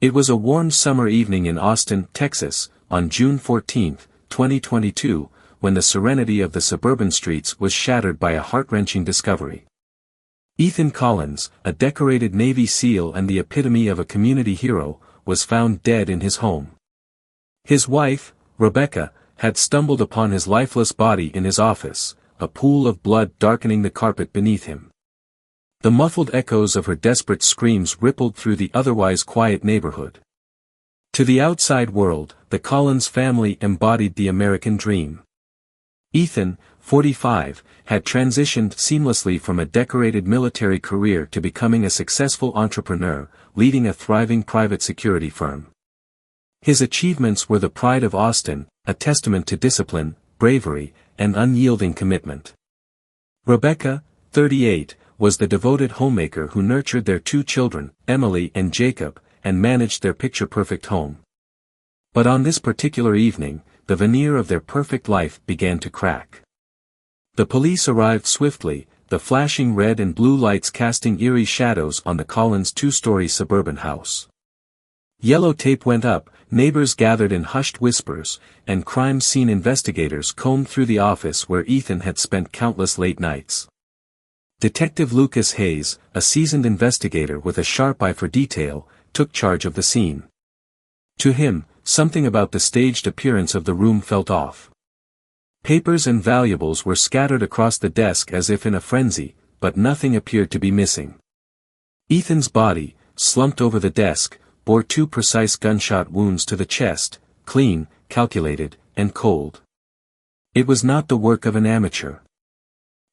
It was a warm summer evening in Austin, Texas, on June 14, 2022, when the serenity of the suburban streets was shattered by a heart-wrenching discovery. Ethan Collins, a decorated Navy SEAL and the epitome of a community hero, was found dead in his home. His wife, Rebecca, had stumbled upon his lifeless body in his office, a pool of blood darkening the carpet beneath him. The muffled echoes of her desperate screams rippled through the otherwise quiet neighborhood. To the outside world, the Collins family embodied the American dream. Ethan, 45, had transitioned seamlessly from a decorated military career to becoming a successful entrepreneur, leading a thriving private security firm. His achievements were the pride of Austin, a testament to discipline, bravery, and unyielding commitment. Rebecca, 38, was the devoted homemaker who nurtured their two children, Emily and Jacob, and managed their picture-perfect home. But on this particular evening, the veneer of their perfect life began to crack. The police arrived swiftly, the flashing red and blue lights casting eerie shadows on the Collins' two-story suburban house. Yellow tape went up, neighbors gathered in hushed whispers, and crime scene investigators combed through the office where Ethan had spent countless late nights. Detective Lucas Hayes, a seasoned investigator with a sharp eye for detail, took charge of the scene. To him, something about the staged appearance of the room felt off. Papers and valuables were scattered across the desk as if in a frenzy, but nothing appeared to be missing. Ethan's body, slumped over the desk, bore 2 precise gunshot wounds to the chest, clean, calculated, and cold. It was not the work of an amateur.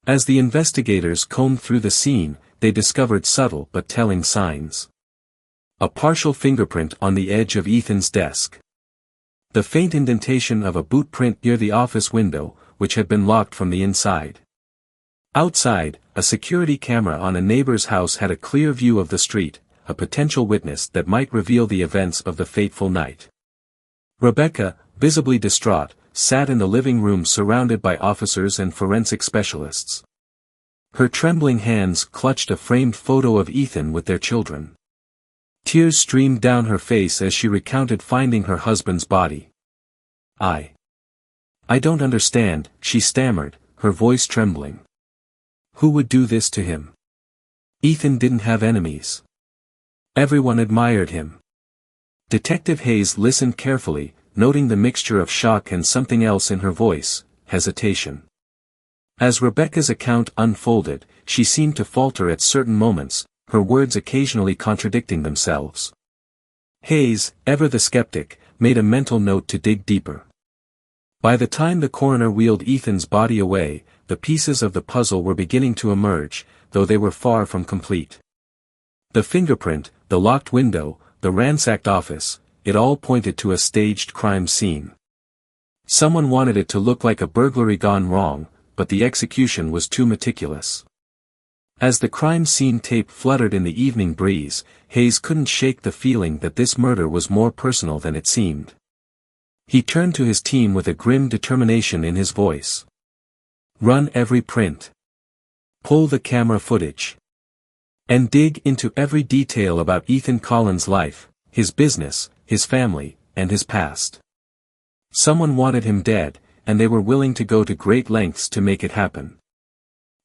As the investigators combed through the scene, they discovered subtle but telling signs. A partial fingerprint on the edge of Ethan's desk. The faint indentation of a boot print near the office window, which had been locked from the inside. Outside, a security camera on a neighbor's house had a clear view of the street, a potential witness that might reveal the events of the fateful night. Rebecca, visibly distraught, sat in the living room surrounded by officers and forensic specialists. Her trembling hands clutched a framed photo of Ethan with their children. Tears streamed down her face as she recounted finding her husband's body. I don't understand," she stammered, her voice trembling. "Who would do this to him? Ethan didn't have enemies. Everyone admired him." Detective Hayes listened carefully, noting the mixture of shock and something else in her voice, hesitation. As Rebecca's account unfolded, she seemed to falter at certain moments, her words occasionally contradicting themselves. Hayes, ever the skeptic, made a mental note to dig deeper. By the time the coroner wheeled Ethan's body away, the pieces of the puzzle were beginning to emerge, though they were far from complete. The fingerprint, the locked window, the ransacked office, it all pointed to a staged crime scene. Someone wanted it to look like a burglary gone wrong, but the execution was too meticulous. As the crime scene tape fluttered in the evening breeze, Hayes couldn't shake the feeling that this murder was more personal than it seemed. He turned to his team with a grim determination in his voice. "Run every print. Pull the camera footage. And dig into every detail about Ethan Collins' life, his business, his family, and his past." Someone wanted him dead, and they were willing to go to great lengths to make it happen.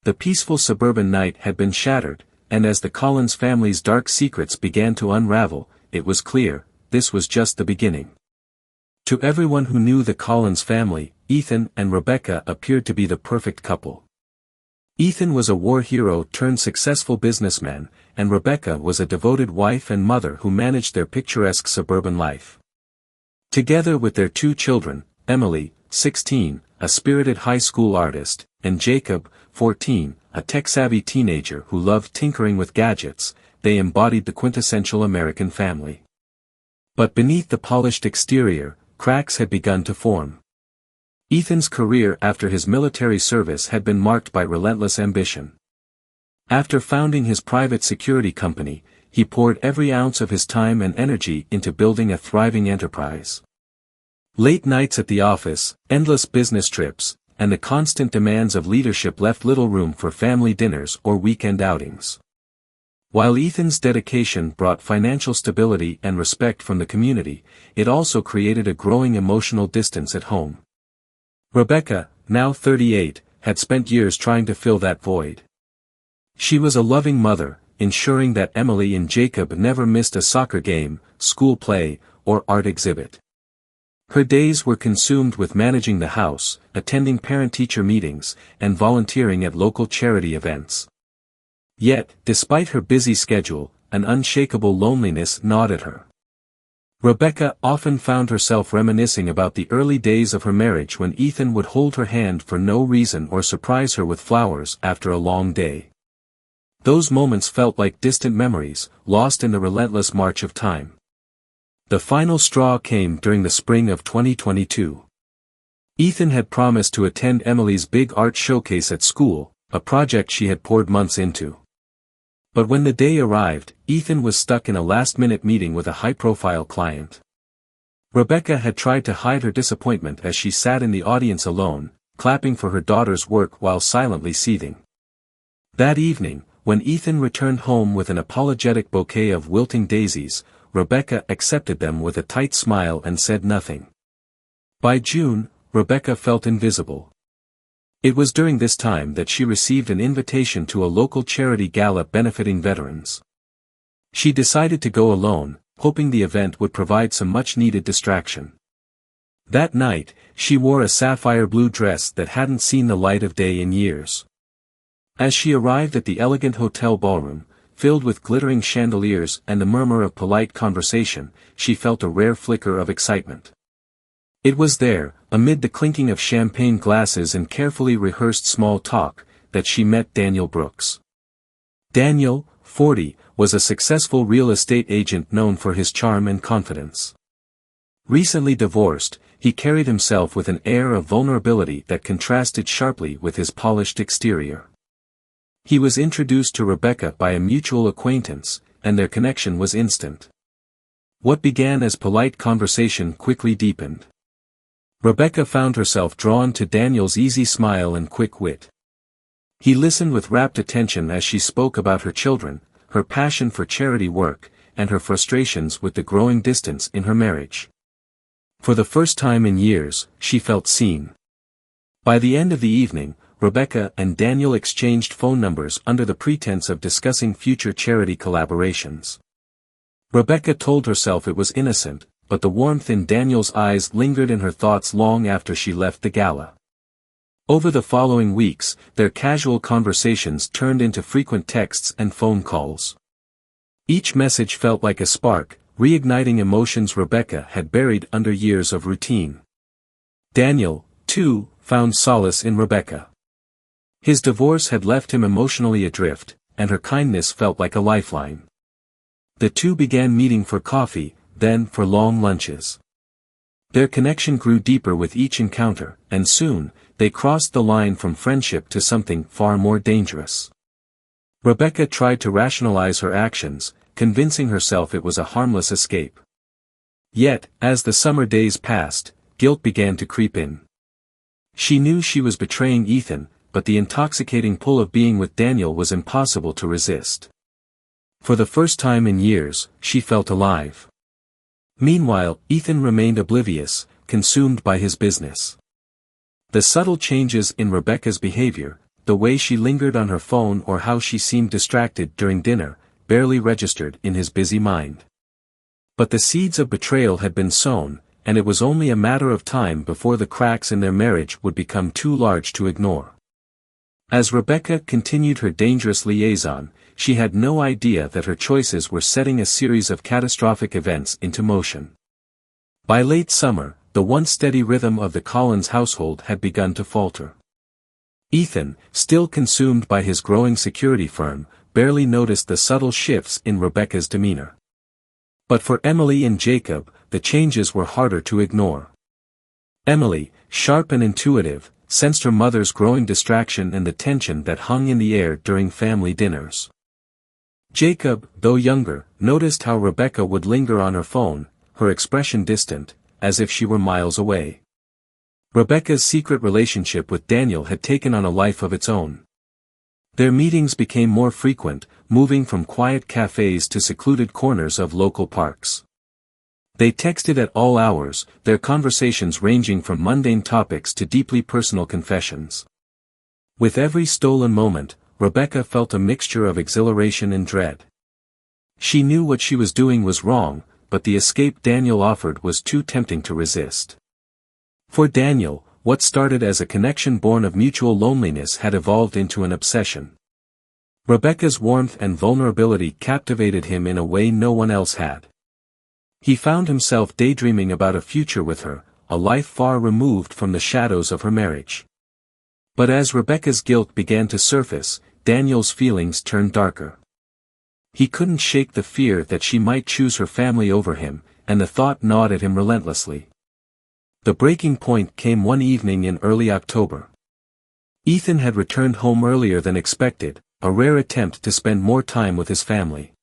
The peaceful suburban night had been shattered, and as the Collins family's dark secrets began to unravel, it was clear, this was just the beginning. To everyone who knew the Collins family, Ethan and Rebecca appeared to be the perfect couple. Ethan was a war hero turned successful businessman, and Rebecca was a devoted wife and mother who managed their picturesque suburban life. Together with their 2 children, Emily, 16, a spirited high school artist, and Jacob, 14, a tech-savvy teenager who loved tinkering with gadgets, they embodied the quintessential American family. But beneath the polished exterior, cracks had begun to form. Ethan's career after his military service had been marked by relentless ambition. After founding his private security company, he poured every ounce of his time and energy into building a thriving enterprise. Late nights at the office, endless business trips, and the constant demands of leadership left little room for family dinners or weekend outings. While Ethan's dedication brought financial stability and respect from the community, it also created a growing emotional distance at home. Rebecca, now 38, had spent years trying to fill that void. She was a loving mother, ensuring that Emily and Jacob never missed a soccer game, school play, or art exhibit. Her days were consumed with managing the house, attending parent-teacher meetings, and volunteering at local charity events. Yet, despite her busy schedule, an unshakable loneliness gnawed at her. Rebecca often found herself reminiscing about the early days of her marriage when Ethan would hold her hand for no reason or surprise her with flowers after a long day. Those moments felt like distant memories, lost in the relentless march of time. The final straw came during the spring of 2022. Ethan had promised to attend Emily's big art showcase at school, a project she had poured months into. But when the day arrived, Ethan was stuck in a last-minute meeting with a high-profile client. Rebecca had tried to hide her disappointment as she sat in the audience alone, clapping for her daughter's work while silently seething. That evening, when Ethan returned home with an apologetic bouquet of wilting daisies, Rebecca accepted them with a tight smile and said nothing. By June, Rebecca felt invisible. It was during this time that she received an invitation to a local charity gala benefiting veterans. She decided to go alone, hoping the event would provide some much-needed distraction. That night, she wore a sapphire blue dress that hadn't seen the light of day in years. As she arrived at the elegant hotel ballroom, filled with glittering chandeliers and the murmur of polite conversation, she felt a rare flicker of excitement. It was there, amid the clinking of champagne glasses and carefully rehearsed small talk, that she met Daniel Brooks. Daniel, 40, was a successful real estate agent known for his charm and confidence. Recently divorced, he carried himself with an air of vulnerability that contrasted sharply with his polished exterior. He was introduced to Rebecca by a mutual acquaintance, and their connection was instant. What began as polite conversation quickly deepened. Rebecca found herself drawn to Daniel's easy smile and quick wit. He listened with rapt attention as she spoke about her children, her passion for charity work, and her frustrations with the growing distance in her marriage. For the first time in years, she felt seen. By the end of the evening, Rebecca and Daniel exchanged phone numbers under the pretense of discussing future charity collaborations. Rebecca told herself it was innocent, but the warmth in Daniel's eyes lingered in her thoughts long after she left the gala. Over the following weeks, their casual conversations turned into frequent texts and phone calls. Each message felt like a spark, reigniting emotions Rebecca had buried under years of routine. Daniel, too, found solace in Rebecca. His divorce had left him emotionally adrift, and her kindness felt like a lifeline. The two began meeting for coffee, then for long lunches. Their connection grew deeper with each encounter, and soon, they crossed the line from friendship to something far more dangerous. Rebecca tried to rationalize her actions, convincing herself it was a harmless escape. Yet, as the summer days passed, guilt began to creep in. She knew she was betraying Ethan, but the intoxicating pull of being with Daniel was impossible to resist. For the first time in years, she felt alive. Meanwhile, Ethan remained oblivious, consumed by his business. The subtle changes in Rebecca's behavior, the way she lingered on her phone or how she seemed distracted during dinner, barely registered in his busy mind. But the seeds of betrayal had been sown, and it was only a matter of time before the cracks in their marriage would become too large to ignore. As Rebecca continued her dangerous liaison, she had no idea that her choices were setting a series of catastrophic events into motion. By late summer, the once steady rhythm of the Collins household had begun to falter. Ethan, still consumed by his growing security firm, barely noticed the subtle shifts in Rebecca's demeanor. But for Emily and Jacob, the changes were harder to ignore. Emily, sharp and intuitive, sensed her mother's growing distraction and the tension that hung in the air during family dinners. Jacob, though younger, noticed how Rebecca would linger on her phone, her expression distant, as if she were miles away. Rebecca's secret relationship with Daniel had taken on a life of its own. Their meetings became more frequent, moving from quiet cafes to secluded corners of local parks. They texted at all hours, their conversations ranging from mundane topics to deeply personal confessions. With every stolen moment, Rebecca felt a mixture of exhilaration and dread. She knew what she was doing was wrong, but the escape Daniel offered was too tempting to resist. For Daniel, what started as a connection born of mutual loneliness had evolved into an obsession. Rebecca's warmth and vulnerability captivated him in a way no one else had. He found himself daydreaming about a future with her, a life far removed from the shadows of her marriage. But as Rebecca's guilt began to surface, Daniel's feelings turned darker. He couldn't shake the fear that she might choose her family over him, and the thought gnawed at him relentlessly. The breaking point came one evening in early October. Ethan had returned home earlier than expected, a rare attempt to spend more time with his family.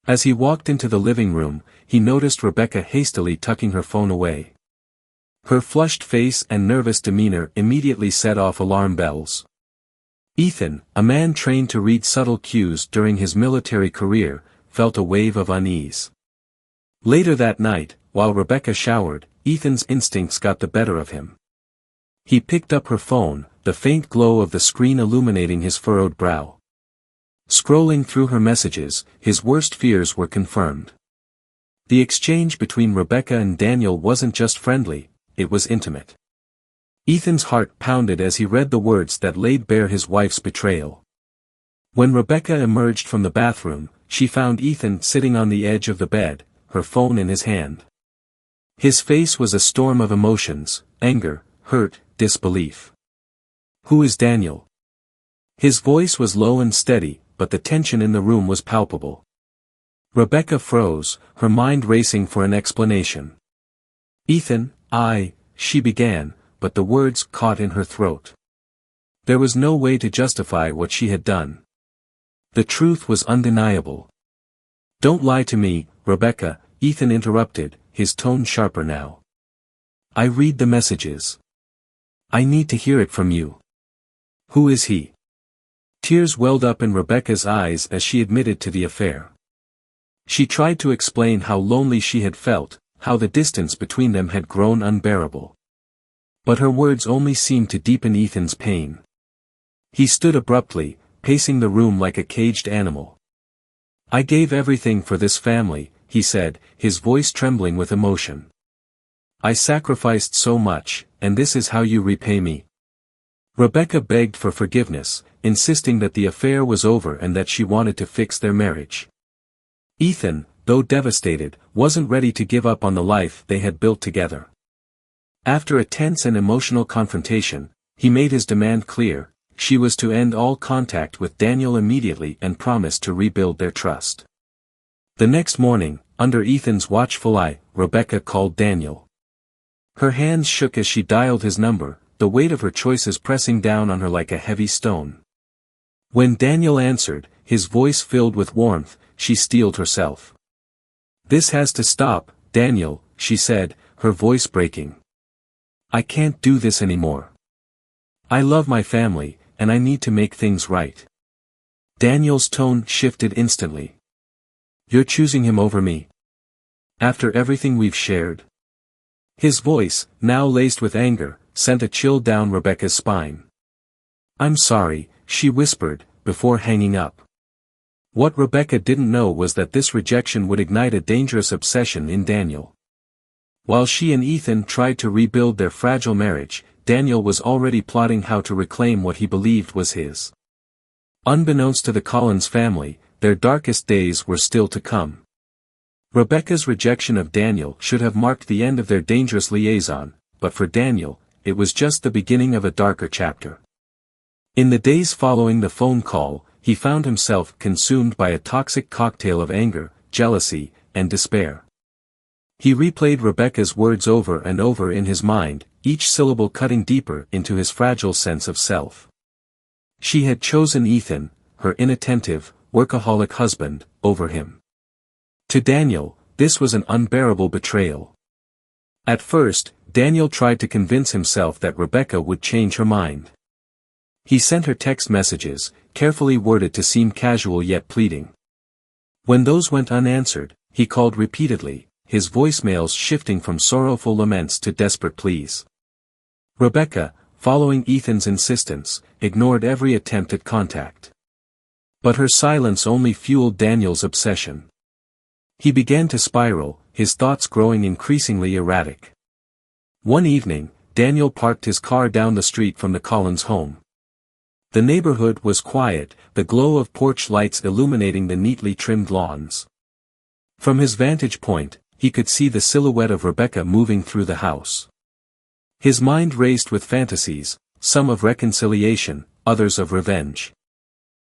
As he walked into the living room, he noticed Rebecca hastily tucking her phone away. Her flushed face and nervous demeanor immediately set off alarm bells. Ethan, a man trained to read subtle cues during his military career, felt a wave of unease. Later that night, while Rebecca showered, Ethan's instincts got the better of him. He picked up her phone, the faint glow of the screen illuminating his furrowed brow. Scrolling through her messages, his worst fears were confirmed. The exchange between Rebecca and Daniel wasn't just friendly, it was intimate. Ethan's heart pounded as he read the words that laid bare his wife's betrayal. When Rebecca emerged from the bathroom, she found Ethan sitting on the edge of the bed, her phone in his hand. His face was a storm of emotions, anger, hurt, disbelief. "Who is Daniel?" His voice was low and steady, but the tension in the room was palpable. Rebecca froze, her mind racing for an explanation. "Ethan, she began, but the words caught in her throat. There was no way to justify what she had done. The truth was undeniable. "Don't lie to me, Rebecca," Ethan interrupted, his tone sharper now. "I read the messages. I need to hear it from you. Who is he?" Tears welled up in Rebecca's eyes as she admitted to the affair. She tried to explain how lonely she had felt, how the distance between them had grown unbearable. But her words only seemed to deepen Ethan's pain. He stood abruptly, pacing the room like a caged animal. "I gave everything for this family," he said, his voice trembling with emotion. "I sacrificed so much, and this is how you repay me." Rebecca begged for forgiveness, insisting that the affair was over and that she wanted to fix their marriage. Ethan, though devastated, wasn't ready to give up on the life they had built together. After a tense and emotional confrontation, he made his demand clear: she was to end all contact with Daniel immediately and promise to rebuild their trust. The next morning, under Ethan's watchful eye, Rebecca called Daniel. Her hands shook as she dialed his number, the weight of her choices pressing down on her like a heavy stone. When Daniel answered, his voice filled with warmth, she steeled herself. "This has to stop, Daniel," she said, her voice breaking. "I can't do this anymore. I love my family, and I need to make things right." Daniel's tone shifted instantly. "You're choosing him over me? After everything we've shared?" His voice, now laced with anger, sent a chill down Rebecca's spine. "I'm sorry," she whispered, before hanging up. What Rebecca didn't know was that this rejection would ignite a dangerous obsession in Daniel. While she and Ethan tried to rebuild their fragile marriage, Daniel was already plotting how to reclaim what he believed was his. Unbeknownst to the Collins family, their darkest days were still to come. Rebecca's rejection of Daniel should have marked the end of their dangerous liaison, but for Daniel, it was just the beginning of a darker chapter. In the days following the phone call, he found himself consumed by a toxic cocktail of anger, jealousy, and despair. He replayed Rebecca's words over and over in his mind, each syllable cutting deeper into his fragile sense of self. She had chosen Ethan, her inattentive, workaholic husband, over him. To Daniel, this was an unbearable betrayal. At first, Daniel tried to convince himself that Rebecca would change her mind. He sent her text messages, carefully worded to seem casual yet pleading. When those went unanswered, he called repeatedly, his voicemails shifting from sorrowful laments to desperate pleas. Rebecca, following Ethan's insistence, ignored every attempt at contact. But her silence only fueled Daniel's obsession. He began to spiral, his thoughts growing increasingly erratic. One evening, Daniel parked his car down the street from the Collins home. The neighborhood was quiet, the glow of porch lights illuminating the neatly trimmed lawns. From his vantage point, he could see the silhouette of Rebecca moving through the house. His mind raced with fantasies, some of reconciliation, others of revenge.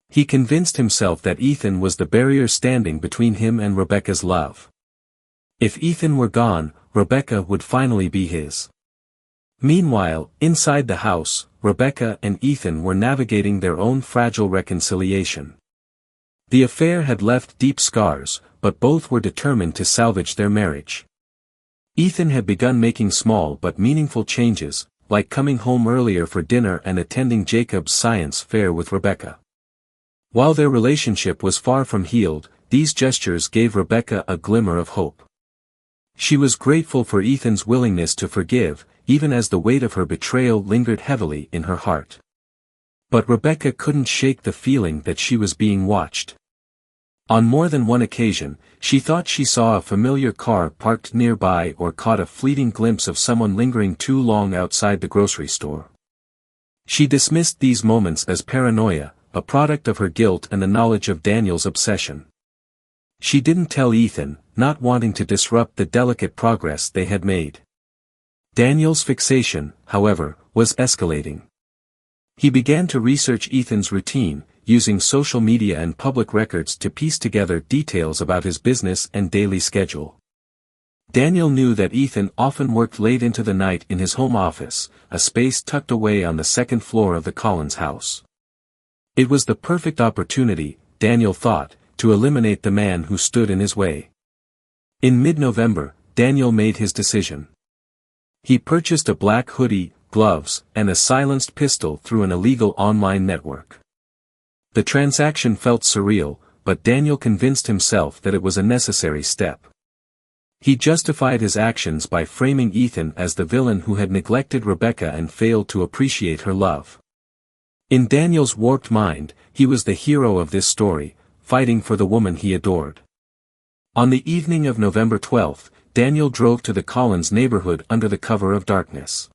He convinced himself that Ethan was the barrier standing between him and Rebecca's love. If Ethan were gone, Rebecca would finally be his. Meanwhile, inside the house, Rebecca and Ethan were navigating their own fragile reconciliation. The affair had left deep scars, but both were determined to salvage their marriage. Ethan had begun making small but meaningful changes, like coming home earlier for dinner and attending Jacob's science fair with Rebecca. While their relationship was far from healed, these gestures gave Rebecca a glimmer of hope. She was grateful for Ethan's willingness to forgive, even as the weight of her betrayal lingered heavily in her heart. But Rebecca couldn't shake the feeling that she was being watched. On more than one occasion, she thought she saw a familiar car parked nearby or caught a fleeting glimpse of someone lingering too long outside the grocery store. She dismissed these moments as paranoia, a product of her guilt and the knowledge of Daniel's obsession. She didn't tell Ethan, not wanting to disrupt the delicate progress they had made. Daniel's fixation, however, was escalating. He began to research Ethan's routine, using social media and public records to piece together details about his business and daily schedule. Daniel knew that Ethan often worked late into the night in his home office, a space tucked away on the second floor of the Collins house. It was the perfect opportunity, Daniel thought, to eliminate the man who stood in his way. In mid-November, Daniel made his decision. He purchased a black hoodie, gloves, and a silenced pistol through an illegal online network. The transaction felt surreal, but Daniel convinced himself that it was a necessary step. He justified his actions by framing Ethan as the villain who had neglected Rebecca and failed to appreciate her love. In Daniel's warped mind, he was the hero of this story, fighting for the woman he adored. On the evening of November 12th, Daniel drove to the Collins neighborhood under the cover of darkness.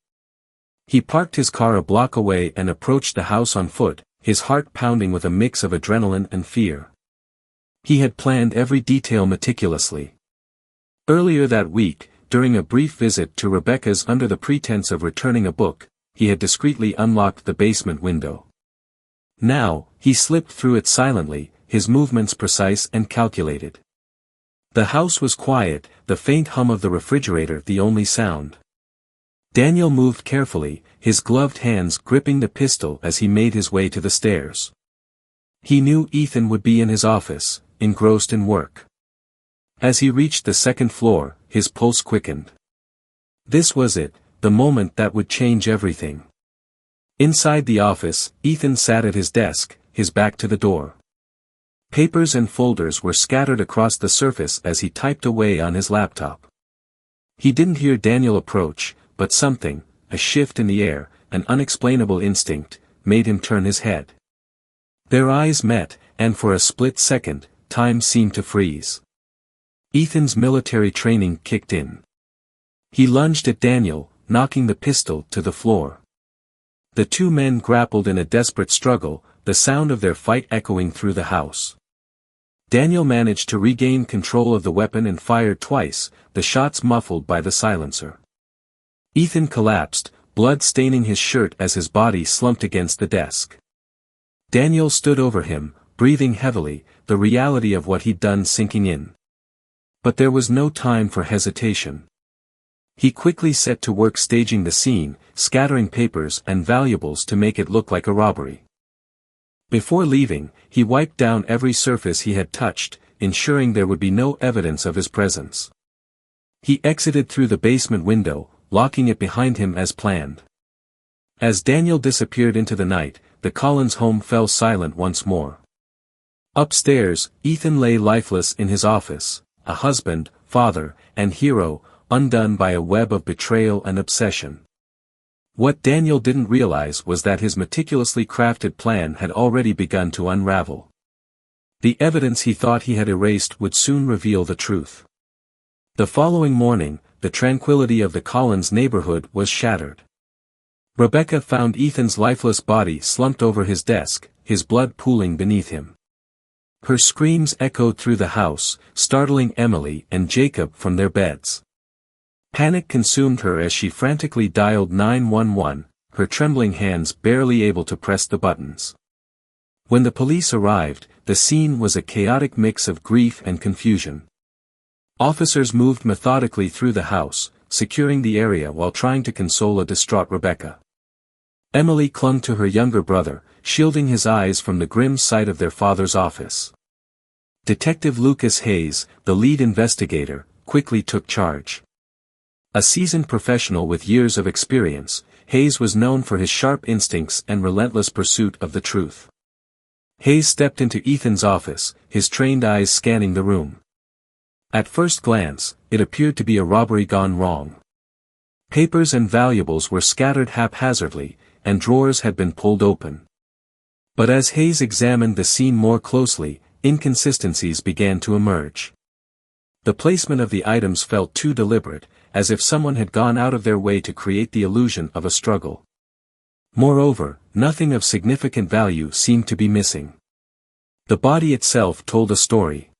He parked his car a block away and approached the house on foot, his heart pounding with a mix of adrenaline and fear. He had planned every detail meticulously. Earlier that week, during a brief visit to Rebecca's under the pretense of returning a book, he had discreetly unlocked the basement window. Now, he slipped through it silently, his movements precise and calculated. The house was quiet, the faint hum of the refrigerator the only sound. Daniel moved carefully, his gloved hands gripping the pistol as he made his way to the stairs. He knew Ethan would be in his office, engrossed in work. As he reached the second floor, his pulse quickened. This was it, the moment that would change everything. Inside the office, Ethan sat at his desk, his back to the door. Papers and folders were scattered across the surface as he typed away on his laptop. He didn't hear Daniel approach, but something, a shift in the air, an unexplainable instinct, made him turn his head. Their eyes met, and for a split second, time seemed to freeze. Ethan's military training kicked in. He lunged at Daniel, knocking the pistol to the floor. The two men grappled in a desperate struggle, the sound of their fight echoing through the house. Daniel managed to regain control of the weapon and fired twice, the shots muffled by the silencer. Ethan collapsed, blood staining his shirt as his body slumped against the desk. Daniel stood over him, breathing heavily, the reality of what he'd done sinking in. But there was no time for hesitation. He quickly set to work staging the scene, scattering papers and valuables to make it look like a robbery. Before leaving, he wiped down every surface he had touched, ensuring there would be no evidence of his presence. He exited through the basement window, locking it behind him as planned. As Daniel disappeared into the night, the Collins home fell silent once more. Upstairs, Ethan lay lifeless in his office, a husband, father, and hero, undone by a web of betrayal and obsession. What Daniel didn't realize was that his meticulously crafted plan had already begun to unravel. The evidence he thought he had erased would soon reveal the truth. The following morning, the tranquility of the Collins neighborhood was shattered. Rebecca found Ethan's lifeless body slumped over his desk, his blood pooling beneath him. Her screams echoed through the house, startling Emily and Jacob from their beds. Panic consumed her as she frantically dialed 911, her trembling hands barely able to press the buttons. When the police arrived, the scene was a chaotic mix of grief and confusion. Officers moved methodically through the house, securing the area while trying to console a distraught Rebecca. Emily clung to her younger brother, shielding his eyes from the grim sight of their father's office. Detective Lucas Hayes, the lead investigator, quickly took charge. A seasoned professional with years of experience, Hayes was known for his sharp instincts and relentless pursuit of the truth. Hayes stepped into Ethan's office, his trained eyes scanning the room. At first glance, it appeared to be a robbery gone wrong. Papers and valuables were scattered haphazardly, and drawers had been pulled open. But as Hayes examined the scene more closely, inconsistencies began to emerge. The placement of the items felt too deliberate, as if someone had gone out of their way to create the illusion of a struggle. Moreover, nothing of significant value seemed to be missing. The body itself told a story.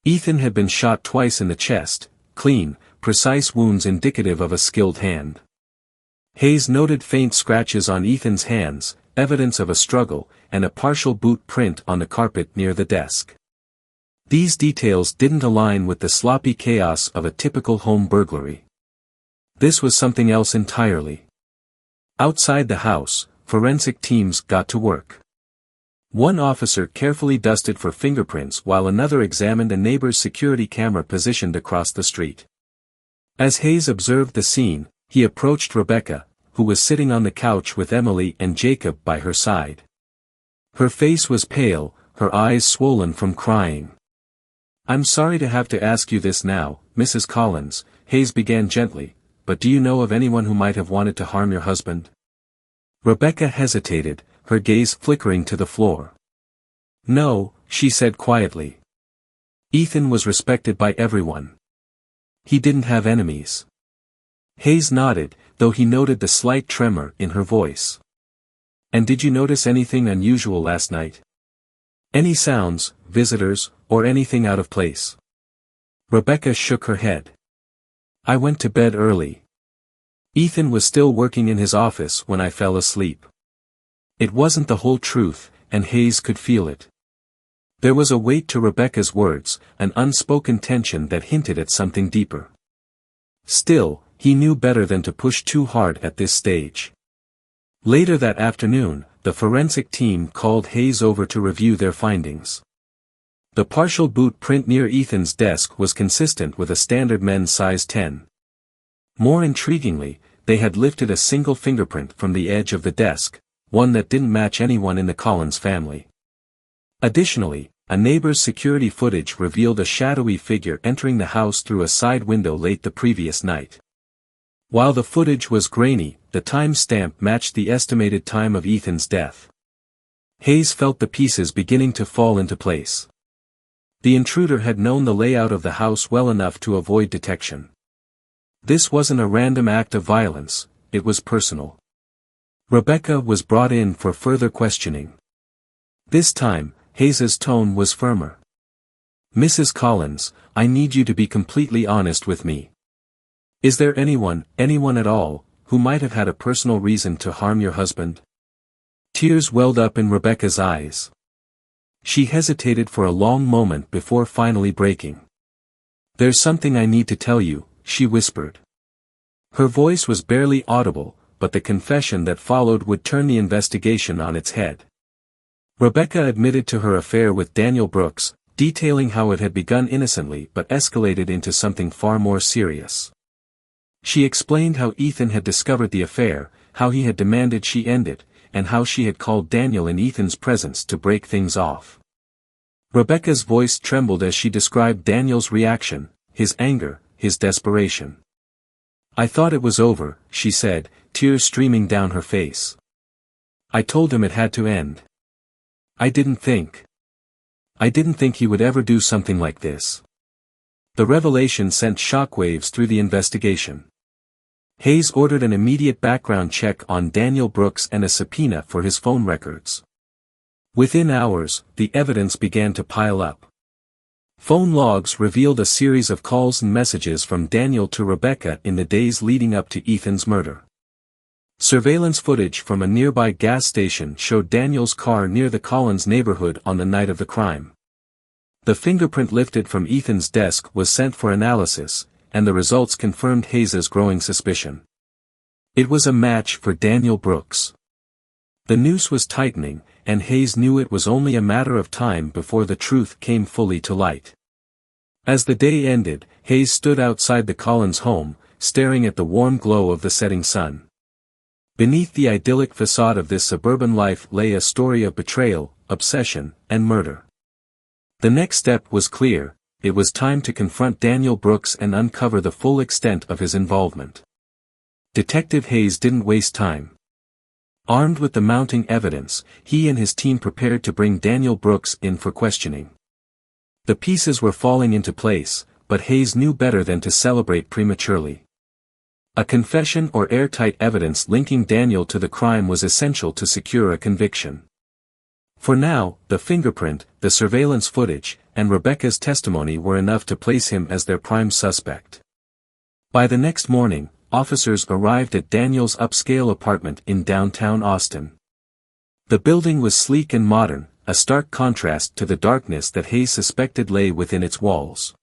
Ethan had been shot twice in the chest, clean, precise wounds indicative of a skilled hand. Hayes noted faint scratches on Ethan's hands, evidence of a struggle, and a partial boot print on the carpet near the desk. These details didn't align with the sloppy chaos of a typical home burglary. This was something else entirely. Outside the house, forensic teams got to work. One officer carefully dusted for fingerprints while another examined a neighbor's security camera positioned across the street. As Hayes observed the scene, he approached Rebecca, who was sitting on the couch with Emily and Jacob by her side. Her face was pale, her eyes swollen from crying. "I'm sorry to have to ask you this now, Mrs. Collins," Hayes began gently, "but do you know of anyone who might have wanted to harm your husband?" Rebecca hesitated, her gaze flickering to the floor. "No," she said quietly. "Ethan was respected by everyone. He didn't have enemies." Hayes nodded, though he noted the slight tremor in her voice. "And did you notice anything unusual last night? Any sounds, visitors, or anything out of place?" Rebecca shook her head. "I went to bed early. Ethan was still working in his office when I fell asleep." It wasn't the whole truth, and Hayes could feel it. There was a weight to Rebecca's words, an unspoken tension that hinted at something deeper. Still, he knew better than to push too hard at this stage. Later that afternoon, the forensic team called Hayes over to review their findings. The partial boot print near Ethan's desk was consistent with a standard men's size 10. More intriguingly, they had lifted a single fingerprint from the edge of the desk, one that didn't match anyone in the Collins family. Additionally, a neighbor's security footage revealed a shadowy figure entering the house through a side window late the previous night. While the footage was grainy, the time stamp matched the estimated time of Ethan's death. Hayes felt the pieces beginning to fall into place. The intruder had known the layout of the house well enough to avoid detection. This wasn't a random act of violence, it was personal. Rebecca was brought in for further questioning. This time, Hayes's tone was firmer. "Mrs. Collins, I need you to be completely honest with me. Is there anyone at all, who might have had a personal reason to harm your husband?" Tears welled up in Rebecca's eyes. She hesitated for a long moment before finally breaking. "There's something I need to tell you," she whispered. Her voice was barely audible, but the confession that followed would turn the investigation on its head. Rebecca admitted to her affair with Daniel Brooks, detailing how it had begun innocently but escalated into something far more serious. She explained how Ethan had discovered the affair, how he had demanded she end it, and how she had called Daniel in Ethan's presence to break things off. Rebecca's voice trembled as she described Daniel's reaction, his anger, his desperation. "I thought it was over," she said, tears streaming down her face. "I told him it had to end. I didn't think he would ever do something like this." The revelation sent shockwaves through the investigation. Hayes ordered an immediate background check on Daniel Brooks and a subpoena for his phone records. Within hours, the evidence began to pile up. Phone logs revealed a series of calls and messages from Daniel to Rebecca in the days leading up to Ethan's murder. Surveillance footage from a nearby gas station showed Daniel's car near the Collins neighborhood on the night of the crime. The fingerprint lifted from Ethan's desk was sent for analysis, and the results confirmed Hayes's growing suspicion. It was a match for Daniel Brooks. The noose was tightening, and Hayes knew it was only a matter of time before the truth came fully to light. As the day ended, Hayes stood outside the Collins home, staring at the warm glow of the setting sun. Beneath the idyllic facade of this suburban life lay a story of betrayal, obsession, and murder. The next step was clear: it was time to confront Daniel Brooks and uncover the full extent of his involvement. Detective Hayes didn't waste time. Armed with the mounting evidence, he and his team prepared to bring Daniel Brooks in for questioning. The pieces were falling into place, but Hayes knew better than to celebrate prematurely. A confession or airtight evidence linking Daniel to the crime was essential to secure a conviction. For now, the fingerprint, the surveillance footage, and Rebecca's testimony were enough to place him as their prime suspect. By the next morning, officers arrived at Daniel's upscale apartment in downtown Austin. The building was sleek and modern, a stark contrast to the darkness that Hayes suspected lay within its walls.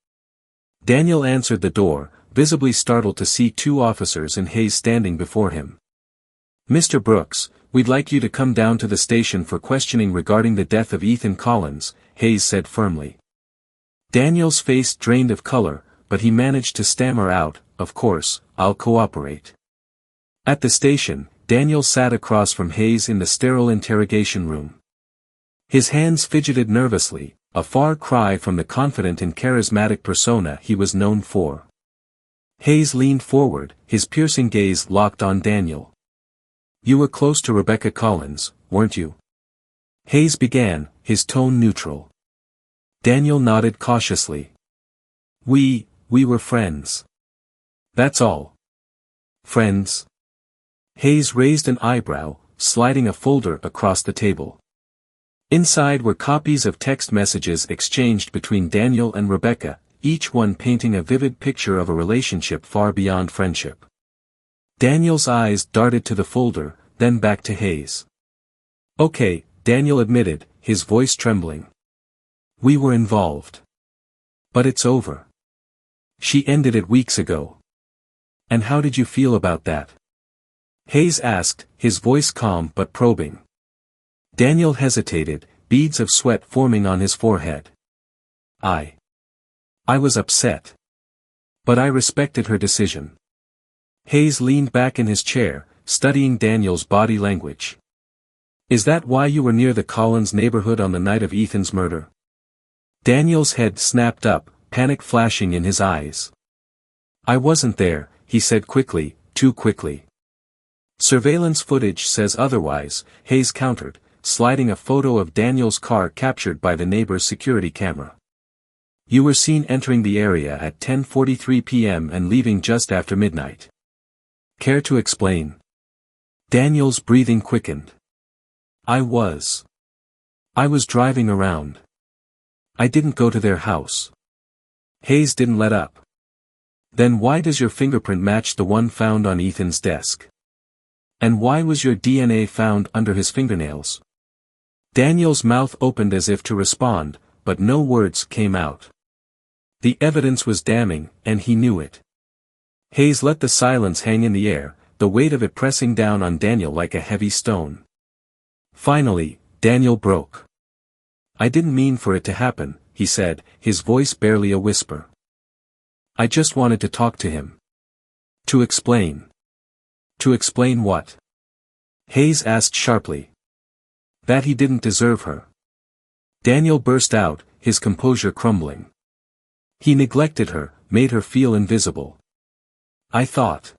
Daniel answered the door, visibly startled to see two officers and Hayes standing before him. "Mr. Brooks, we'd like you to come down to the station for questioning regarding the death of Ethan Collins," Hayes said firmly. Daniel's face drained of color, but he managed to stammer out, "Of course, I'll cooperate." At the station, Daniel sat across from Hayes in the sterile interrogation room. His hands fidgeted nervously, a far cry from the confident and charismatic persona he was known for. Hayes leaned forward, his piercing gaze locked on Daniel. "You were close to Rebecca Collins, weren't you?" Hayes began, his tone neutral. Daniel nodded cautiously. We were friends. That's all." "Friends?" Hayes raised an eyebrow, sliding a folder across the table. Inside were copies of text messages exchanged between Daniel and Rebecca, each one painting a vivid picture of a relationship far beyond friendship. Daniel's eyes darted to the folder, then back to Hayes. "Okay," Daniel admitted, his voice trembling. "We were involved. But it's over. She ended it weeks ago." "And how did you feel about that?" Hayes asked, his voice calm but probing. Daniel hesitated, beads of sweat forming on his forehead. I was upset. But I respected her decision." Hayes leaned back in his chair, studying Daniel's body language. "Is that why you were near the Collins neighborhood on the night of Ethan's murder?" Daniel's head snapped up, panic flashing in his eyes. "I wasn't there," he said quickly, too quickly. "Surveillance footage says otherwise," Hayes countered, sliding a photo of Daniel's car captured by the neighbor's security camera. "You were seen entering the area at 10:43 p.m. and leaving just after midnight. Care to explain?" Daniel's breathing quickened. I was driving around. I didn't go to their house." Hayes didn't let up. "Then why does your fingerprint match the one found on Ethan's desk? And why was your DNA found under his fingernails?" Daniel's mouth opened as if to respond, but no words came out. The evidence was damning, and he knew it. Hayes let the silence hang in the air, the weight of it pressing down on Daniel like a heavy stone. Finally, Daniel broke. "I didn't mean for it to happen," he said, his voice barely a whisper. "I just wanted to talk to him. To explain." "To explain what?" Hayes asked sharply. That he didn't deserve her. Daniel burst out, his composure crumbling. He neglected her, made her feel invisible. I thought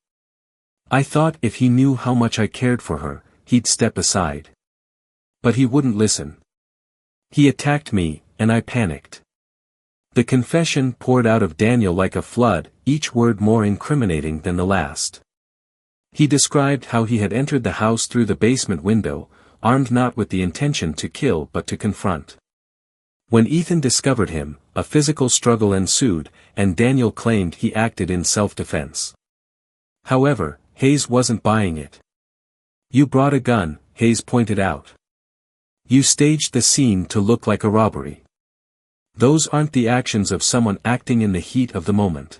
if he knew how much I cared for her, he'd step aside. But he wouldn't listen. He attacked me, and I panicked. The confession poured out of Daniel like a flood, each word more incriminating than the last. He described how he had entered the house through the basement window, armed not with the intention to kill but to confront. When Ethan discovered him, a physical struggle ensued, and Daniel claimed he acted in self-defense. However, Hayes wasn't buying it. You brought a gun, Hayes pointed out. You staged the scene to look like a robbery. Those aren't the actions of someone acting in the heat of the moment.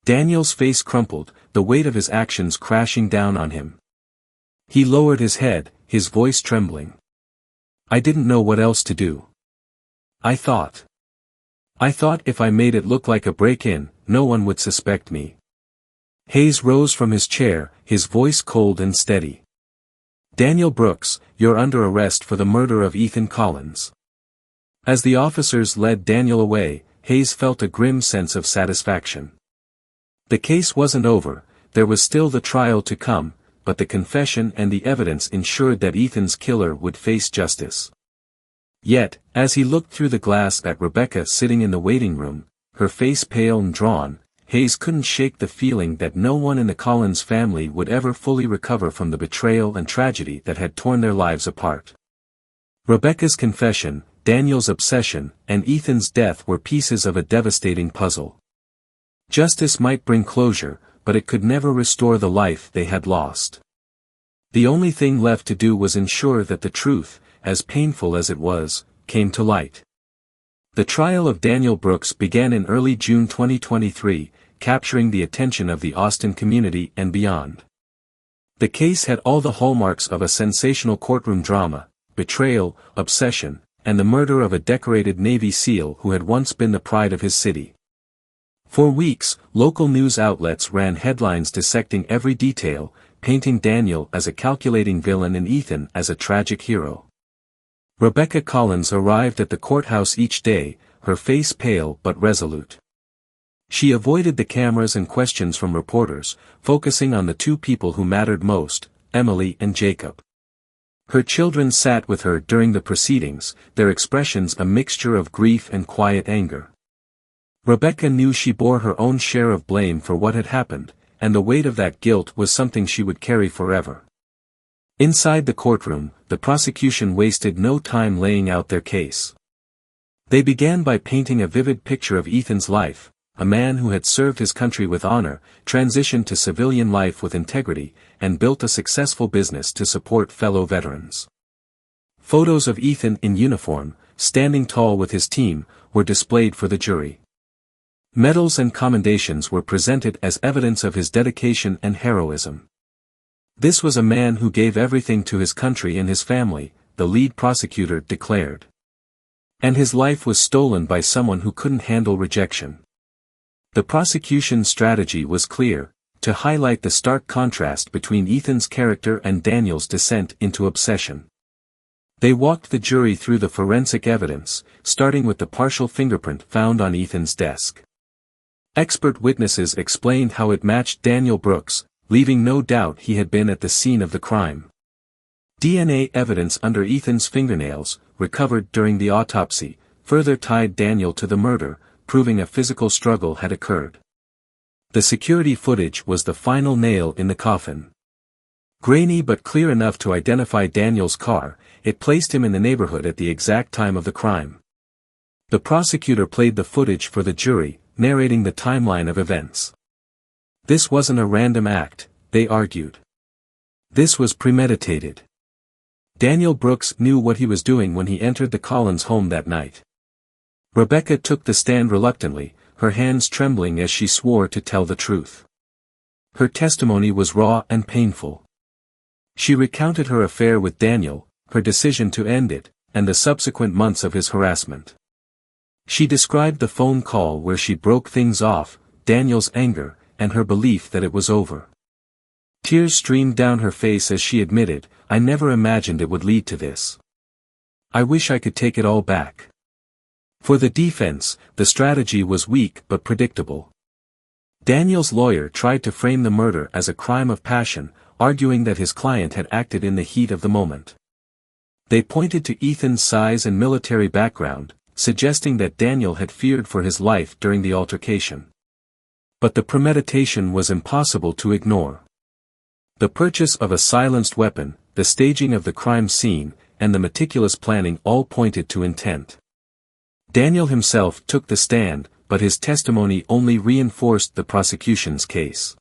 Daniel's face crumpled, the weight of his actions crashing down on him. He lowered his head, his voice trembling. I didn't know what else to do. I thought if I made it look like a break-in, no one would suspect me. Hayes rose from his chair, his voice cold and steady. Daniel Brooks, you're under arrest for the murder of Ethan Collins. As the officers led Daniel away, Hayes felt a grim sense of satisfaction. The case wasn't over, there was still the trial to come, but the confession and the evidence ensured that Ethan's killer would face justice. Yet, as he looked through the glass at Rebecca sitting in the waiting room, her face pale and drawn, Hayes couldn't shake the feeling that no one in the Collins family would ever fully recover from the betrayal and tragedy that had torn their lives apart. Rebecca's confession, Daniel's obsession, and Ethan's death were pieces of a devastating puzzle. Justice might bring closure, but it could never restore the life they had lost. The only thing left to do was ensure that the truth, as painful as it was, came to light. The trial of Daniel Brooks began in early June 2023, capturing the attention of the Austin community and beyond. The case had all the hallmarks of a sensational courtroom drama: betrayal, obsession, and the murder of a decorated Navy SEAL who had once been the pride of his city. For weeks, local news outlets ran headlines dissecting every detail, painting Daniel as a calculating villain and Ethan as a tragic hero. Rebecca Collins arrived at the courthouse each day, her face pale but resolute. She avoided the cameras and questions from reporters, focusing on the two people who mattered most, Emily and Jacob. Her children sat with her during the proceedings, their expressions a mixture of grief and quiet anger. Rebecca knew she bore her own share of blame for what had happened, and the weight of that guilt was something she would carry forever. Inside the courtroom, the prosecution wasted no time laying out their case. They began by painting a vivid picture of Ethan's life, a man who had served his country with honor, transitioned to civilian life with integrity, and built a successful business to support fellow veterans. Photos of Ethan in uniform, standing tall with his team, were displayed for the jury. Medals and commendations were presented as evidence of his dedication and heroism. This was a man who gave everything to his country and his family, the lead prosecutor declared. And his life was stolen by someone who couldn't handle rejection. The prosecution's strategy was clear: to highlight the stark contrast between Ethan's character and Daniel's descent into obsession. They walked the jury through the forensic evidence, starting with the partial fingerprint found on Ethan's desk. Expert witnesses explained how it matched Daniel Brooks, leaving no doubt he had been at the scene of the crime. DNA evidence under Ethan's fingernails, recovered during the autopsy, further tied Daniel to the murder, proving a physical struggle had occurred. The security footage was the final nail in the coffin. Grainy but clear enough to identify Daniel's car, it placed him in the neighborhood at the exact time of the crime. The prosecutor played the footage for the jury, narrating the timeline of events. This wasn't a random act, they argued. This was premeditated. Daniel Brooks knew what he was doing when he entered the Collins home that night. Rebecca took the stand reluctantly, her hands trembling as she swore to tell the truth. Her testimony was raw and painful. She recounted her affair with Daniel, her decision to end it, and the subsequent months of his harassment. She described the phone call where she broke things off, Daniel's anger, and her belief that it was over. Tears streamed down her face as she admitted, "I never imagined it would lead to this. I wish I could take it all back." For the defense, the strategy was weak but predictable. Daniel's lawyer tried to frame the murder as a crime of passion, arguing that his client had acted in the heat of the moment. They pointed to Ethan's size and military background, suggesting that Daniel had feared for his life during the altercation. But the premeditation was impossible to ignore. The purchase of a silenced weapon, the staging of the crime scene, and the meticulous planning all pointed to intent. Daniel himself took the stand, but his testimony only reinforced the prosecution's case.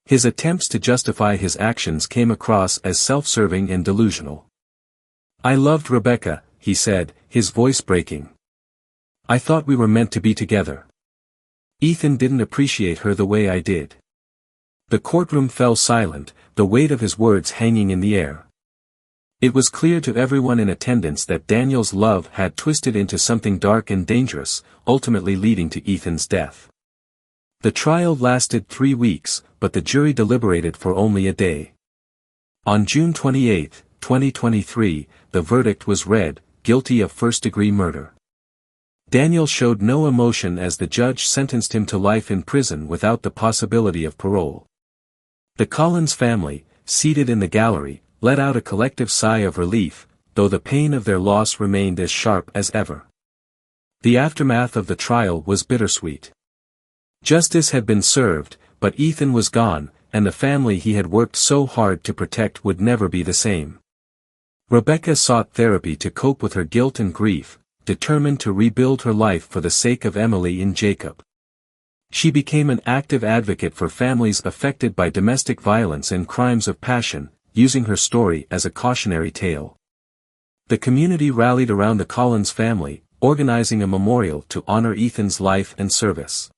His attempts to justify his actions came across as self-serving and delusional. "I loved Rebecca," he said, his voice breaking. "I thought we were meant to be together. Ethan didn't appreciate her the way I did." The courtroom fell silent, the weight of his words hanging in the air. It was clear to everyone in attendance that Daniel's love had twisted into something dark and dangerous, ultimately leading to Ethan's death. The trial lasted 3 weeks, but the jury deliberated for only a day. On June 28, 2023, the verdict was read, guilty of first-degree murder. Daniel showed no emotion as the judge sentenced him to life in prison without the possibility of parole. The Collins family, seated in the gallery, let out a collective sigh of relief, though the pain of their loss remained as sharp as ever. The aftermath of the trial was bittersweet. Justice had been served, but Ethan was gone, and the family he had worked so hard to protect would never be the same. Rebecca sought therapy to cope with her guilt and grief, determined to rebuild her life for the sake of Emily and Jacob. She became an active advocate for families affected by domestic violence and crimes of passion, using her story as a cautionary tale. The community rallied around the Collins family, organizing a memorial to honor Ethan's life and service.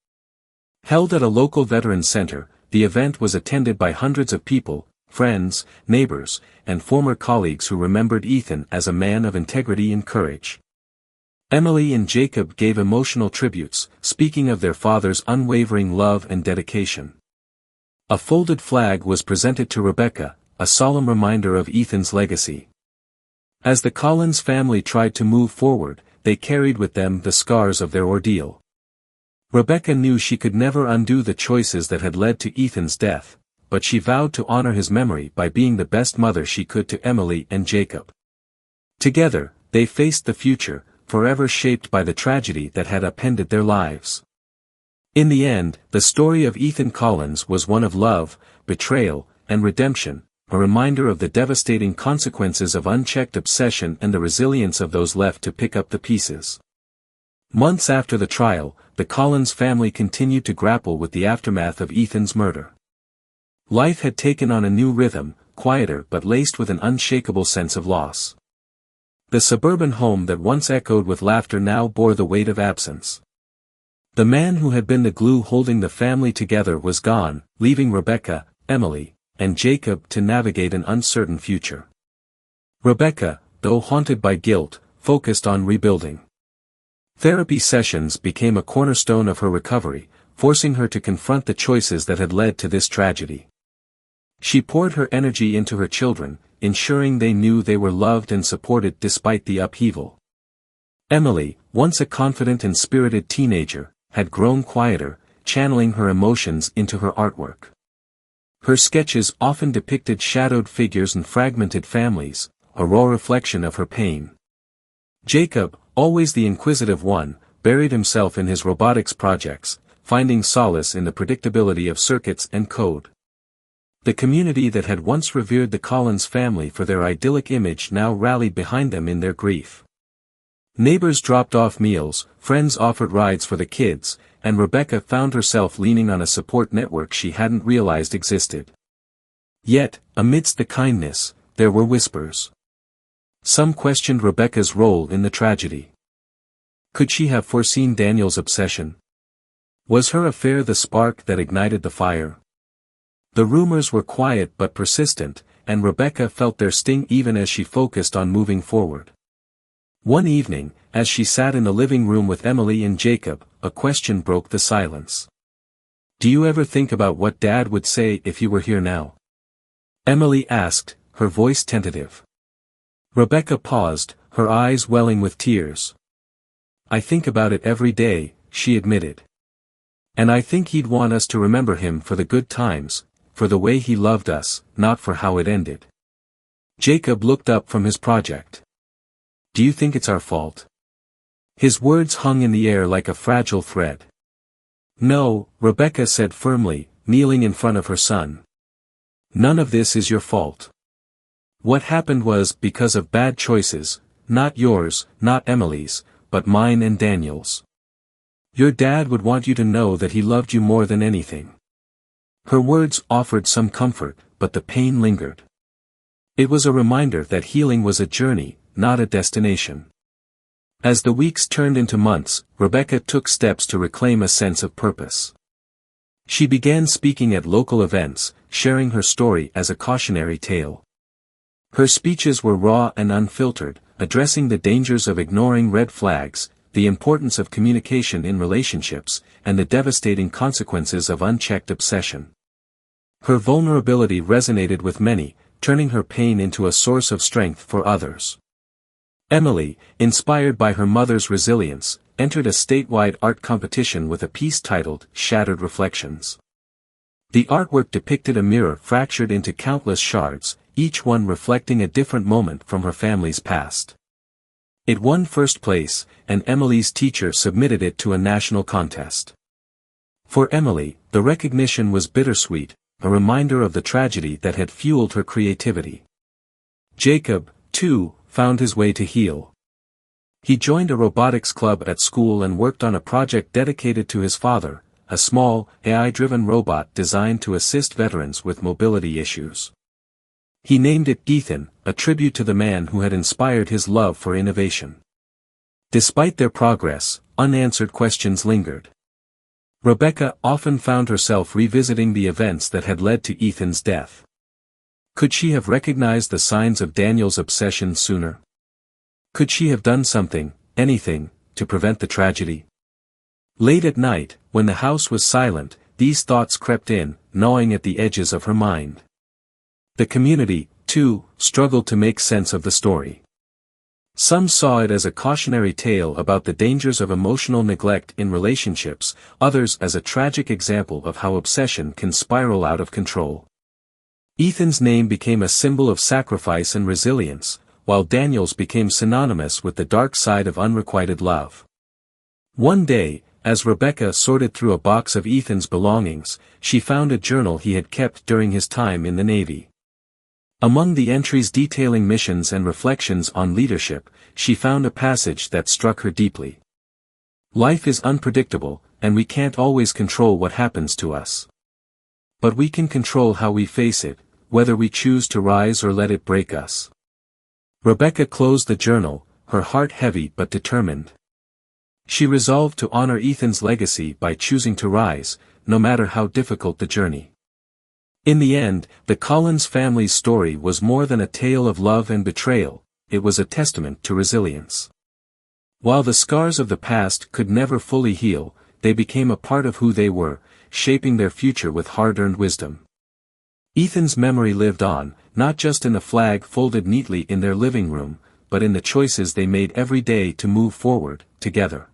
Held at a local veterans center, the event was attended by hundreds of people, friends, neighbors, and former colleagues who remembered Ethan as a man of integrity and courage. Emily and Jacob gave emotional tributes, speaking of their father's unwavering love and dedication. A folded flag was presented to Rebecca, a solemn reminder of Ethan's legacy. As the Collins family tried to move forward, they carried with them the scars of their ordeal. Rebecca knew she could never undo the choices that had led to Ethan's death, but she vowed to honor his memory by being the best mother she could to Emily and Jacob. Together, they faced the future, forever shaped by the tragedy that had upended their lives. In the end, the story of Ethan Collins was one of love, betrayal, and redemption, a reminder of the devastating consequences of unchecked obsession and the resilience of those left to pick up the pieces. Months after the trial, the Collins family continued to grapple with the aftermath of Ethan's murder. Life had taken on a new rhythm, quieter but laced with an unshakable sense of loss. The suburban home that once echoed with laughter now bore the weight of absence. The man who had been the glue holding the family together was gone, leaving Rebecca, Emily, and Jacob to navigate an uncertain future. Rebecca, though haunted by guilt, focused on rebuilding. Therapy sessions became a cornerstone of her recovery, forcing her to confront the choices that had led to this tragedy. She poured her energy into her children, ensuring they knew they were loved and supported despite the upheaval. Emily, once a confident and spirited teenager, had grown quieter, channeling her emotions into her artwork. Her sketches often depicted shadowed figures and fragmented families, a raw reflection of her pain. Jacob, always the inquisitive one, buried himself in his robotics projects, finding solace in the predictability of circuits and code. The community that had once revered the Collins family for their idyllic image now rallied behind them in their grief. Neighbors dropped off meals, friends offered rides for the kids, and Rebecca found herself leaning on a support network she hadn't realized existed. Yet, amidst the kindness, there were whispers. Some questioned Rebecca's role in the tragedy. Could she have foreseen Daniel's obsession? Was her affair the spark that ignited the fire? The rumors were quiet but persistent, and Rebecca felt their sting even as she focused on moving forward. One evening, as she sat in the living room with Emily and Jacob, a question broke the silence. "Do you ever think about what Dad would say if you were here now?" Emily asked, her voice tentative. Rebecca paused, her eyes welling with tears. I think about it every day, she admitted. And I think he'd want us to remember him for the good times, for the way he loved us, not for how it ended. Jacob looked up from his project. Do you think it's our fault? His words hung in the air like a fragile thread. No, Rebecca said firmly, kneeling in front of her son. None of this is your fault. What happened was because of bad choices, not yours, not Emily's, but mine and Daniel's. Your dad would want you to know that he loved you more than anything. Her words offered some comfort, but the pain lingered. It was a reminder that healing was a journey, not a destination. As the weeks turned into months, Rebecca took steps to reclaim a sense of purpose. She began speaking at local events, sharing her story as a cautionary tale. Her speeches were raw and unfiltered, addressing the dangers of ignoring red flags, the importance of communication in relationships, and the devastating consequences of unchecked obsession. Her vulnerability resonated with many, turning her pain into a source of strength for others. Emily, inspired by her mother's resilience, entered a statewide art competition with a piece titled Shattered Reflections. The artwork depicted a mirror fractured into countless shards, each one reflecting a different moment from her family's past. It won first place, and Emily's teacher submitted it to a national contest. For Emily, the recognition was bittersweet, a reminder of the tragedy that had fueled her creativity. Jacob, too, found his way to heal. He joined a robotics club at school and worked on a project dedicated to his father, a small, AI-driven robot designed to assist veterans with mobility issues. He named it Ethan, a tribute to the man who had inspired his love for innovation. Despite their progress, unanswered questions lingered. Rebecca often found herself revisiting the events that had led to Ethan's death. Could she have recognized the signs of Daniel's obsession sooner? Could she have done something, anything, to prevent the tragedy? Late at night, when the house was silent, these thoughts crept in, gnawing at the edges of her mind. The community, too, struggled to make sense of the story. Some saw it as a cautionary tale about the dangers of emotional neglect in relationships, others as a tragic example of how obsession can spiral out of control. Ethan's name became a symbol of sacrifice and resilience, while Daniel's became synonymous with the dark side of unrequited love. One day, as Rebecca sorted through a box of Ethan's belongings, she found a journal he had kept during his time in the Navy. Among the entries detailing missions and reflections on leadership, she found a passage that struck her deeply. Life is unpredictable, and we can't always control what happens to us. But we can control how we face it, whether we choose to rise or let it break us. Rebecca closed the journal, her heart heavy but determined. She resolved to honor Ethan's legacy by choosing to rise, no matter how difficult the journey. In the end, the Collins family's story was more than a tale of love and betrayal, it was a testament to resilience. While the scars of the past could never fully heal, they became a part of who they were, shaping their future with hard-earned wisdom. Ethan's memory lived on, not just in the flag folded neatly in their living room, but in the choices they made every day to move forward, together.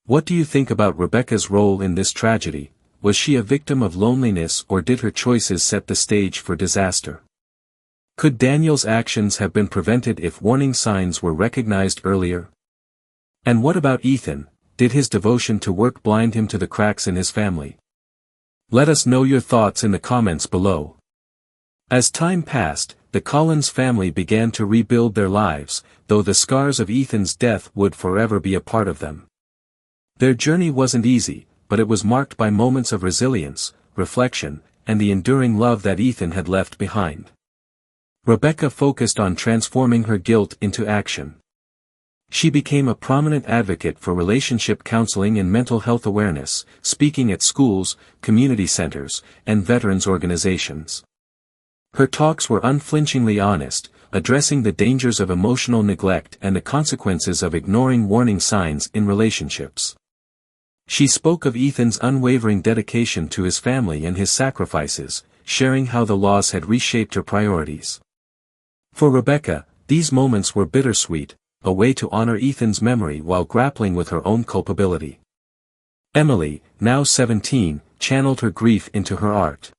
What do you think about Rebecca's role in this tragedy? Was she a victim of loneliness or did her choices set the stage for disaster? Could Daniel's actions have been prevented if warning signs were recognized earlier? And what about Ethan? Did his devotion to work blind him to the cracks in his family? Let us know your thoughts in the comments below. As time passed, the Collins family began to rebuild their lives, though the scars of Ethan's death would forever be a part of them. Their journey wasn't easy, but it was marked by moments of resilience, reflection, and the enduring love that Ethan had left behind. Rebecca focused on transforming her guilt into action. She became a prominent advocate for relationship counseling and mental health awareness, speaking at schools, community centers, and veterans organizations. Her talks were unflinchingly honest, addressing the dangers of emotional neglect and the consequences of ignoring warning signs in relationships. She spoke of Ethan's unwavering dedication to his family and his sacrifices, sharing how the loss had reshaped her priorities. For Rebecca, these moments were bittersweet, a way to honor Ethan's memory while grappling with her own culpability. Emily, now 17, channeled her grief into her art.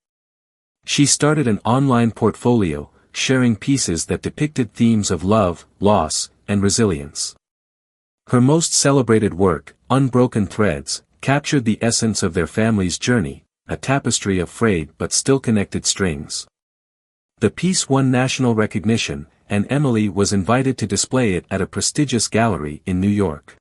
She started an online portfolio, sharing pieces that depicted themes of love, loss, and resilience. Her most celebrated work, Unbroken Threads, captured the essence of their family's journey, a tapestry of frayed but still connected strings. The piece won national recognition, and Emily was invited to display it at a prestigious gallery in New York.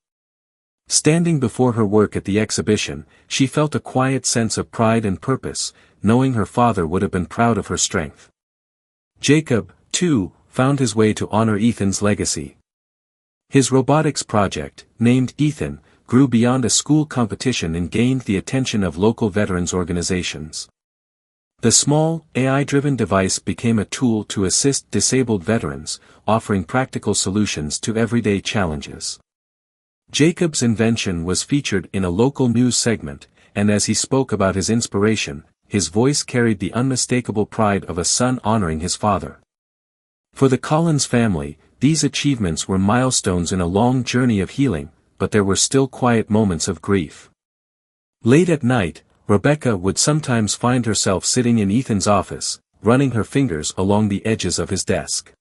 Standing before her work at the exhibition, she felt a quiet sense of pride and purpose, knowing her father would have been proud of her strength. Jacob, too, found his way to honor Ethan's legacy. His robotics project, named Ethan, grew beyond a school competition and gained the attention of local veterans organizations. The small, AI-driven device became a tool to assist disabled veterans, offering practical solutions to everyday challenges. Jacob's invention was featured in a local news segment, and as he spoke about his inspiration, his voice carried the unmistakable pride of a son honoring his father. For the Collins family, these achievements were milestones in a long journey of healing, but there were still quiet moments of grief. Late at night, Rebecca would sometimes find herself sitting in Ethan's office, running her fingers along the edges of his desk.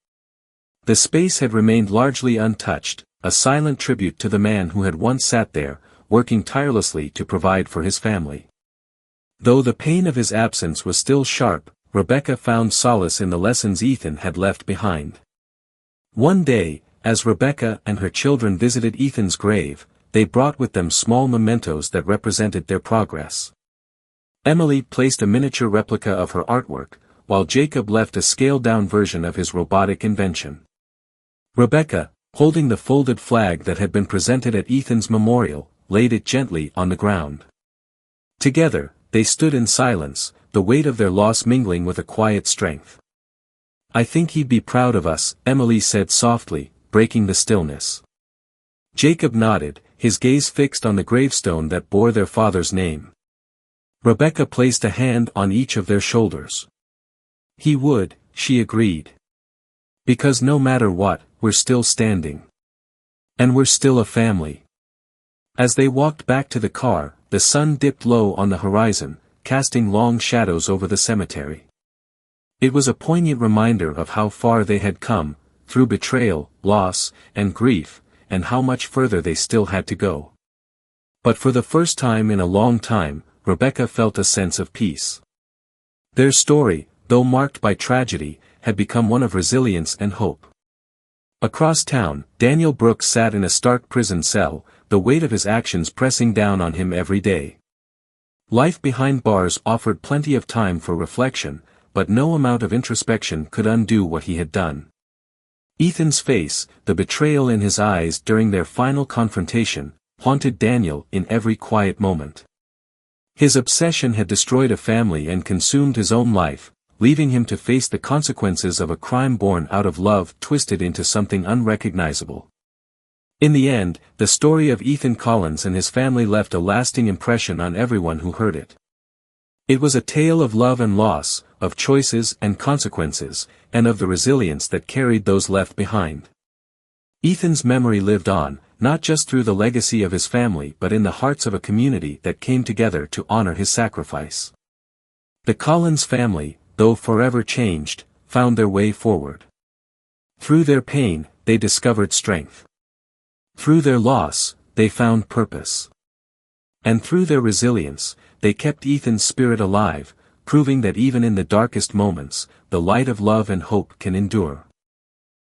The space had remained largely untouched, a silent tribute to the man who had once sat there, working tirelessly to provide for his family. Though the pain of his absence was still sharp, Rebecca found solace in the lessons Ethan had left behind. One day, as Rebecca and her children visited Ethan's grave, they brought with them small mementos that represented their progress. Emily placed a miniature replica of her artwork, while Jacob left a scaled-down version of his robotic invention. Rebecca, holding the folded flag that had been presented at Ethan's memorial, laid it gently on the ground. Together, they stood in silence, the weight of their loss mingling with a quiet strength. "I think he'd be proud of us," Emily said softly, breaking the stillness. Jacob nodded, his gaze fixed on the gravestone that bore their father's name. Rebecca placed a hand on each of their shoulders. "He would," she agreed. "Because no matter what, we're still standing. And we're still a family." As they walked back to the car, the sun dipped low on the horizon, casting long shadows over the cemetery. It was a poignant reminder of how far they had come, through betrayal, loss, and grief, and how much further they still had to go. But for the first time in a long time, Rebecca felt a sense of peace. Their story, though marked by tragedy, had become one of resilience and hope. Across town, Daniel Brooks sat in a stark prison cell, the weight of his actions pressing down on him every day. Life behind bars offered plenty of time for reflection, but no amount of introspection could undo what he had done. Ethan's face, the betrayal in his eyes during their final confrontation, haunted Daniel in every quiet moment. His obsession had destroyed a family and consumed his own life, leaving him to face the consequences of a crime born out of love twisted into something unrecognizable. In the end, the story of Ethan Collins and his family left a lasting impression on everyone who heard it. It was a tale of love and loss, of choices and consequences, and of the resilience that carried those left behind. Ethan's memory lived on, not just through the legacy of his family but in the hearts of a community that came together to honor his sacrifice. The Collins family, though forever changed, found their way forward. Through their pain, they discovered strength. Through their loss, they found purpose. And through their resilience, they kept Ethan's spirit alive, proving that even in the darkest moments, the light of love and hope can endure.